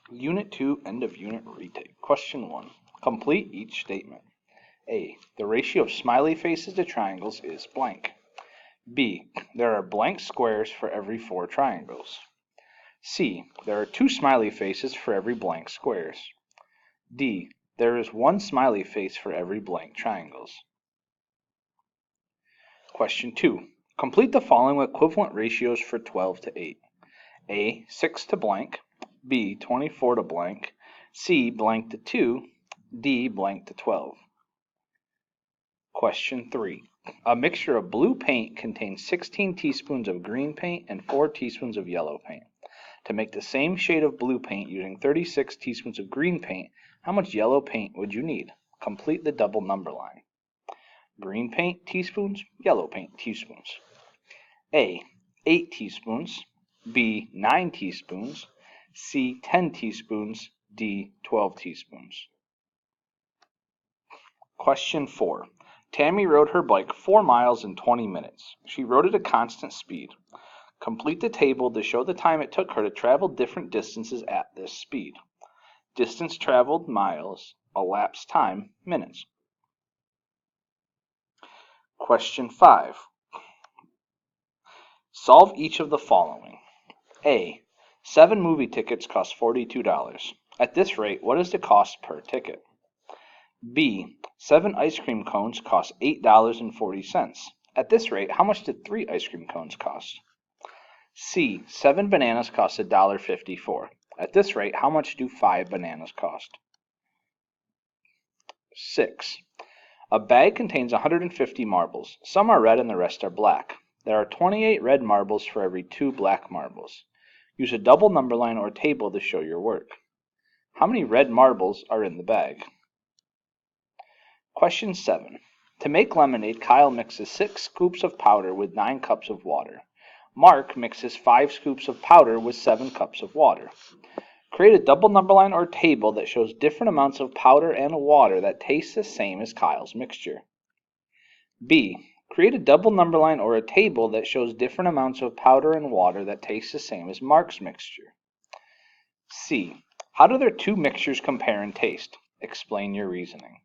Unit 2, end of unit retake. Question 1. Complete each statement. A. The ratio of smiley faces to triangles is blank. B. There are blank squares for every 4 triangles. C. There are 2 smiley faces for every blank squares. D. There is 1 smiley face for every blank triangles. Question 2. Complete the following equivalent ratios for 12 to 8. A. 6 to blank. B. 24 to blank. C. Blank to 2. D. Blank to 12. Question 3. A mixture of blue paint contains 16 teaspoons of green paint and 4 teaspoons of yellow paint. To make the same shade of blue paint using 36 teaspoons of green paint, how much yellow paint would you need? Complete the double number line. Green paint teaspoons, yellow paint teaspoons. A. 8 teaspoons. B. 9 teaspoons. C. 10 teaspoons. D. 12 teaspoons. Question 4. Tammy rode her bike 4 miles in 20 minutes. She rode at a constant speed. Complete the table to show the time it took her to travel different distances at this speed. Distance traveled, miles. Elapsed time, minutes. Question 5. Solve each of the following. A. 7 movie tickets cost $42. At this rate, what is the cost per ticket? B. 7 ice cream cones cost $8.40. At this rate, how much did 3 ice cream cones cost? C. 7 bananas cost $1.54. At this rate, how much do 5 bananas cost? 6. A bag contains 150 marbles. Some are red and the rest are black. There are 28 red marbles for every 2 black marbles. Use a double number line or table to show your work. How many red marbles are in the bag? Question 7. To make lemonade, Kyle mixes 6 scoops of powder with 9 cups of water. Mark mixes 5 scoops of powder with 7 cups of water. Create a double number line or table that shows different amounts of powder and water that taste the same as Kyle's mixture. B. Create a double number line or a table that shows different amounts of powder and water that taste the same as Mark's mixture. C. How do their 2 mixtures compare in taste? Explain your reasoning.